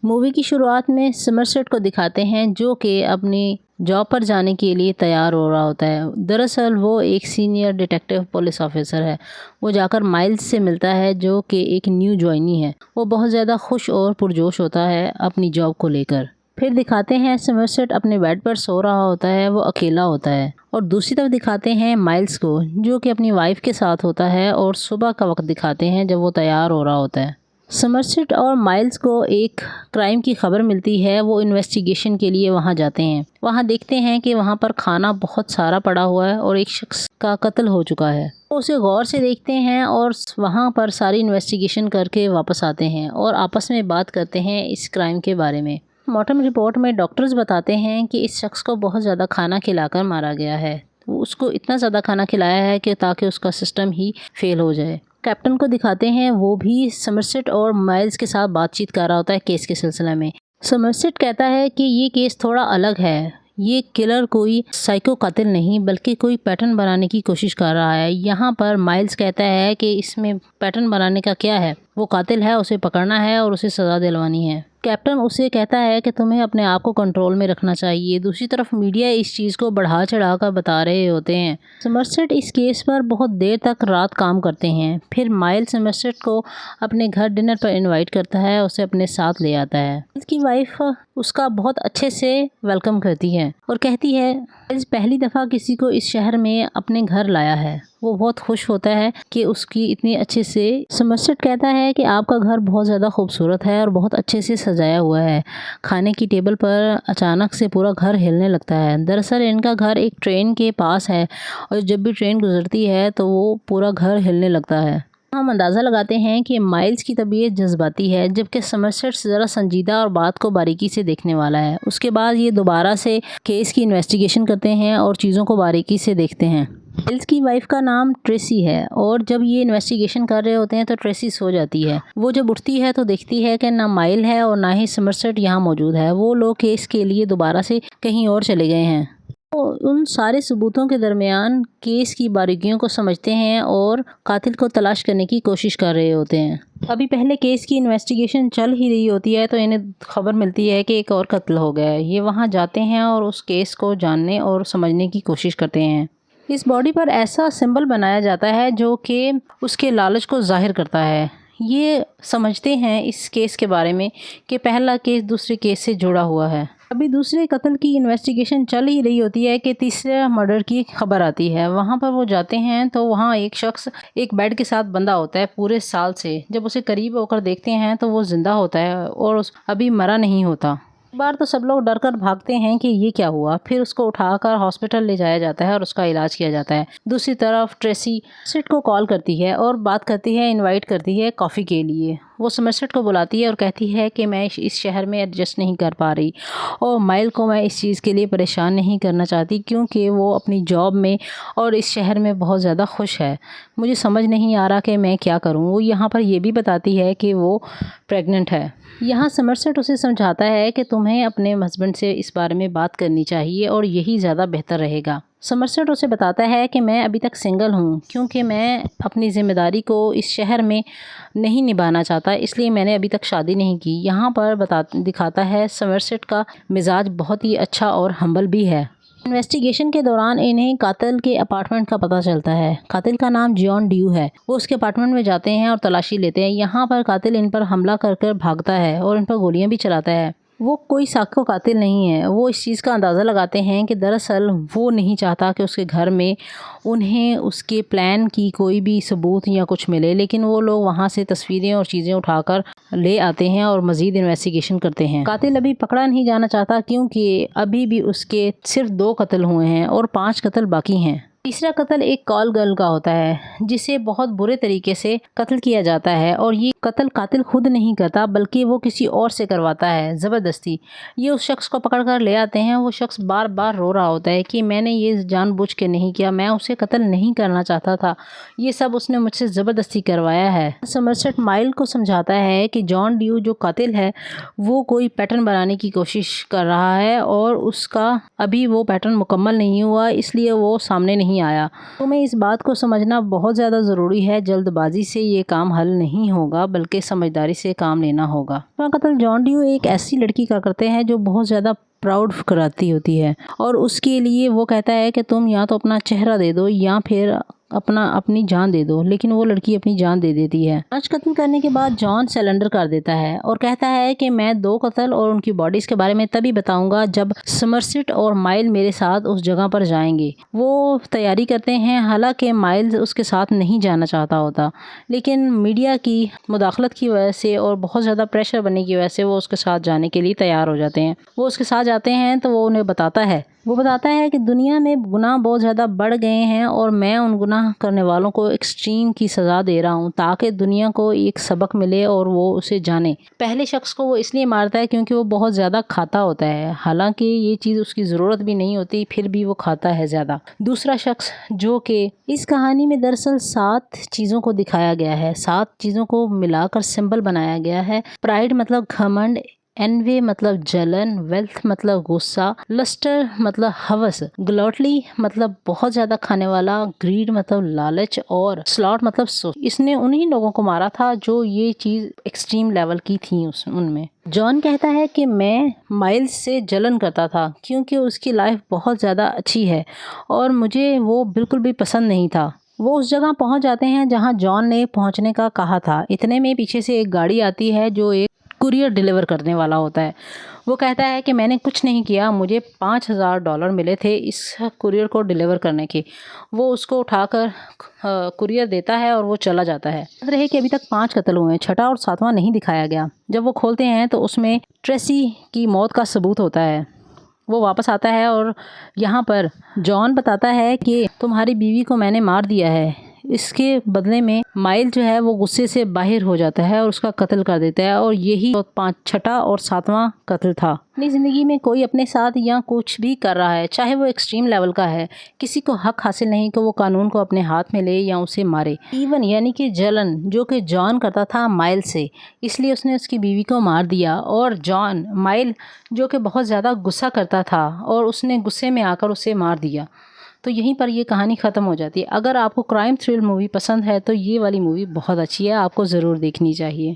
Movie की शुरुआत में समरसेट को दिखाते हैं जो कि अपनी जॉब पर जाने के लिए तैयार हो रहा होता है। दरअसल वो एक सीनियर डिटेक्टिव पुलिस ऑफिसर है। वो जाकर माइल्स से मिलता है जो कि एक न्यू ज्वाइनी है। वो बहुत ज़्यादा खुश और पुरजोश होता है अपनी जॉब को लेकर। फिर दिखाते हैं समरसेट अपने बेड पर सो रहा होता है, वो अकेला होता है। और दूसरी तरफ दिखाते हैं माइल्स को जो कि अपनी वाइफ के साथ होता है और सुबह का वक्त दिखाते हैं जब वो तैयार हो रहा होता है। समरसेट और माइल्स को एक क्राइम की खबर मिलती है। वो इन्वेस्टिगेशन के लिए वहां जाते हैं। वहां देखते हैं कि वहां पर खाना बहुत सारा पड़ा हुआ है और एक शख्स का कत्ल हो चुका है। वो उसे गौर से देखते हैं और वहां पर सारी इन्वेस्टिगेशन करके वापस आते हैं और आपस में बात करते हैं इस क्राइम के बारे में। मॉर्टम रिपोर्ट में डॉक्टर्स बताते हैं कि इस शख्स को बहुत ज़्यादा खाना खिलाकर मारा गया है। वो उसको इतना ज़्यादा खाना खिलाया है कि ताकि उसका सिस्टम ही फेल हो जाए। कैप्टन को दिखाते हैं, वो भी समरसेट और माइल्स के साथ बातचीत कर रहा होता है केस के सिलसिले में। समरसेट कहता है कि ये केस थोड़ा अलग है। ये किलर कोई साइको कातिल नहीं बल्कि कोई पैटर्न बनाने की कोशिश कर रहा है। यहाँ पर माइल्स कहता है कि इसमें पैटर्न बनाने का क्या है, वो कातिल है, उसे पकड़ना है और उसे सज़ा दिलवानी है। कैप्टन उसे कहता है कि तुम्हें अपने आप को कंट्रोल में रखना चाहिए। दूसरी तरफ मीडिया इस चीज़ को बढ़ा चढ़ा कर बता रहे होते हैं। समरसेट इस केस पर बहुत देर तक रात काम करते हैं। फिर माइल्स समरसेट को अपने घर डिनर पर इनवाइट करता है, उसे अपने साथ ले आता है। उसकी वाइफ उसका बहुत अच्छे से वेलकम करती है और कहती है माइल्स पहली दफ़ा किसी को इस शहर में अपने घर लाया है। वो बहुत खुश होता है कि उसकी इतनी अच्छे से। समरसेट कहता है कि आपका घर बहुत ज़्यादा खूबसूरत है और बहुत अच्छे से सजाया हुआ है। खाने की टेबल पर अचानक से पूरा घर हिलने लगता है। दरअसल इनका घर एक ट्रेन के पास है और जब भी ट्रेन गुजरती है तो वो पूरा घर हिलने लगता है। हम अंदाज़ा लगाते हैं कि माइल्स की तबीयत जज्बाती है जबकि समरसेट ज़रा संजीदा और बात को बारीकी से देखने वाला है। उसके बाद ये दोबारा से केस की इन्वेस्टिगेशन करते हैं और चीज़ों को बारीकी से देखते हैं। माइल्स की वाइफ का नाम ट्रेसी है और जब ये इन्वेस्टिगेशन कर रहे होते हैं तो ट्रेसी सो जाती है। वो जब उठती है तो देखती है कि ना माइल है और ना ही समरसेट यहाँ मौजूद है। वो लोग केस के लिए दोबारा से कहीं और चले गए हैं। तो उन सारे सबूतों के दरमियान केस की बारीकियों को समझते हैं और कातिल को तलाश करने की कोशिश कर रहे होते हैं। अभी पहले केस की इन्वेस्टिगेशन चल ही रही होती है तो इन्हें खबर मिलती है कि एक और कत्ल हो गया है। ये वहाँ जाते हैं और उस केस को जानने और समझने की कोशिश करते हैं। इस बॉडी पर ऐसा सिंबल बनाया जाता है जो कि उसके लालच को जाहिर करता है। ये समझते हैं इस केस के बारे में कि पहला केस दूसरे केस से जुड़ा हुआ है। अभी दूसरे कत्ल की इन्वेस्टिगेशन चल ही रही होती है कि तीसरे मर्डर की खबर आती है। वहाँ पर वो जाते हैं तो वहाँ एक शख्स एक बेड के साथ बंधा होता है पूरे साल से। जब उसे करीब होकर देखते हैं तो वो जिंदा होता है और अभी मरा नहीं होता। एक बार तो सब लोग डर कर भागते हैं कि ये क्या हुआ। फिर उसको उठाकर हॉस्पिटल ले जाया जाता है और उसका इलाज किया जाता है। दूसरी तरफ ट्रेसी समरसेट को कॉल करती है और बात करती है, इनवाइट करती है कॉफ़ी के लिए। वो समरसेट को बुलाती है और कहती है कि मैं इस शहर में एडजस्ट नहीं कर पा रही और माइल को मैं इस चीज़ के लिए परेशान नहीं करना चाहती क्योंकि वो अपनी जॉब में और इस शहर में बहुत ज़्यादा खुश है। मुझे समझ नहीं आ रहा कि मैं क्या करूँ। वो यहाँ पर ये भी बताती है कि वो प्रेग्नेंट है। यहाँ समरसेट उसे समझाता है कि तुम्हें अपने हस्बैंड से इस बारे में बात करनी चाहिए और यही ज़्यादा बेहतर रहेगा। समरसेट उसे बताता है कि मैं अभी तक सिंगल हूँ क्योंकि मैं अपनी ज़िम्मेदारी को इस शहर में नहीं निभाना चाहता, इसलिए मैंने अभी तक शादी नहीं की। यहाँ पर दिखाता है समरसेट का मिजाज बहुत ही अच्छा और हम्बल भी है। इन्वेस्टिगेशन के दौरान इन्हें कातिल के अपार्टमेंट का पता चलता है। कातिल का नाम जॉन ड्यू है। वो उसके अपार्टमेंट में जाते हैं और तलाशी लेते हैं। यहाँ पर कातिल इन पर हमला कर कर भागता है और इन पर गोलियां भी चलाता है। वो कोई साक्ष्य कातिल नहीं है। वो इस चीज़ का अंदाज़ा लगाते हैं कि दरअसल वो नहीं चाहता कि उसके घर में उन्हें उसके प्लान की कोई भी सबूत या कुछ मिले, लेकिन वो लोग वहाँ से तस्वीरें और चीज़ें उठाकर ले आते हैं और मज़ीद इन्वेस्टिगेशन करते हैं। कातिल अभी पकड़ा नहीं जाना चाहता क्योंकि अभी भी उसके सिर्फ 2 कत्ल हुए हैं और 5 कत्ल बाकी हैं। तीसरा कत्ल एक कॉल गर्ल का होता है जिसे बहुत बुरे तरीके से कत्ल किया जाता है और ये कत्ल कातिल खुद नहीं करता बल्कि वो किसी और से करवाता है ज़बरदस्ती। ये उस शख्स को पकड़ कर ले आते हैं। वो शख्स बार बार रो रहा होता है कि मैंने ये जानबूझ के नहीं किया, मैं उसे कत्ल नहीं करना चाहता था, ये सब उसने मुझसे ज़बरदस्ती करवाया है। समरसेट माइल को समझाता है कि जॉन ड्यू जो कातिल है वो कोई पैटर्न बनाने की कोशिश कर रहा है और उसका अभी वो पैटर्न मुकम्मल नहीं हुआ, इसलिए वो सामने नहीं नहीं आया। तुम्हें इस बात को समझना बहुत ज़्यादा ज़रूरी है, जल्दबाजी से ये काम हल नहीं होगा बल्कि समझदारी से काम लेना होगा। कत्ल जॉन ड्यू एक ऐसी लड़की का करते हैं जो बहुत ज़्यादा प्राउड कराती होती है और उसके लिए वो कहता है कि तुम या तो अपना चेहरा दे दो या फिर अपनी जान दे दो, लेकिन वो लड़की अपनी जान दे देती है। 5 कत्ल करने के बाद जॉन सरेंडर कर देता है और कहता है कि मैं 2 कत्ल और उनकी बॉडीज़ के बारे में तभी बताऊंगा जब समरसेट और माइल मेरे साथ उस जगह पर जाएंगे। वो तैयारी करते हैं, हालांकि माइल उसके साथ नहीं जाना चाहता होता, लेकिन मीडिया की मुदाखलत की वजह से और बहुत ज़्यादा प्रेशर बनने की वजह से वो उसके साथ जाने के लिए तैयार हो जाते हैं। वो उसके साथ जाते हैं तो वो उन्हें बताता है कि दुनिया में गुनाह बहुत ज़्यादा बढ़ गए हैं और मैं उन गुनाह करने वालों को एक्सट्रीम की सज़ा दे रहा हूँ ताकि दुनिया को एक सबक मिले और वो उसे जाने। पहले शख्स को वो इसलिए मारता है क्योंकि वो बहुत ज़्यादा खाता होता है, हालांकि ये चीज़ उसकी ज़रूरत भी नहीं होती, फिर भी वो खाता है ज़्यादा। दूसरा शख्स जो कि इस कहानी में दरअसल 7 चीज़ों को दिखाया गया है, 7 चीज़ों को मिलाकर सिंबल बनाया गया है। प्राइड मतलब घमंड, एनवे मतलब जलन, वेल्थ मतलब गुस्सा, लस्टर मतलब हवस, ग्लॉटली मतलब बहुत ज्यादा खाने वाला, ग्रीड मतलब लालच और स्लॉट मतलब सोच। इसने उन्हीं लोगों को मारा था जो ये चीज एक्सट्रीम लेवल की थी उनमें। जॉन कहता है कि मैं माइल्स से जलन करता था क्योंकि उसकी लाइफ बहुत ज़्यादा अच्छी है और मुझे वो बिल्कुल भी पसंद नहीं था। वो उस जगह पहुंच जाते हैं जहां जॉन ने पहुंचने का कहा था। इतने में पीछे से एक गाड़ी आती है जो एक कुरियर डिलीवर करने वाला होता है। वो कहता है कि मैंने कुछ नहीं किया, मुझे $5000 मिले थे इस कुरियर को डिलीवर करने के। वो उसको उठाकर कुरियर देता है और वो चला जाता है। याद रहे कि अभी तक 5 कत्ल हुए हैं, 6वां और 7वां नहीं दिखाया गया। जब वो खोलते हैं तो उसमें ट्रेसी की मौत का सबूत होता है। वो वापस आता है और यहाँ पर जॉन बताता है कि तुम्हारी बीवी को मैंने मार दिया है। इसके बदले में माइल जो है वो गुस्से से बाहर हो जाता है और उसका कत्ल कर देता है और यही 6वां और 7वां कत्ल था। अपनी ज़िंदगी में कोई अपने साथ या कुछ भी कर रहा है, चाहे वो एक्सट्रीम लेवल का है, किसी को हक हासिल नहीं कि वो कानून को अपने हाथ में ले या उसे मारे। इवन यानी कि जलन जो कि जॉन करता था माइल से, इसलिए उसने उसकी बीवी को मार दिया। और जॉन माइल जो कि बहुत ज़्यादा गुस्सा करता था और उसने गुस्से में आकर उसे मार दिया। तो यहीं पर ये कहानी ख़त्म हो जाती है। अगर आपको क्राइम थ्रिल मूवी पसंद है तो ये वाली मूवी बहुत अच्छी है, आपको ज़रूर देखनी चाहिए।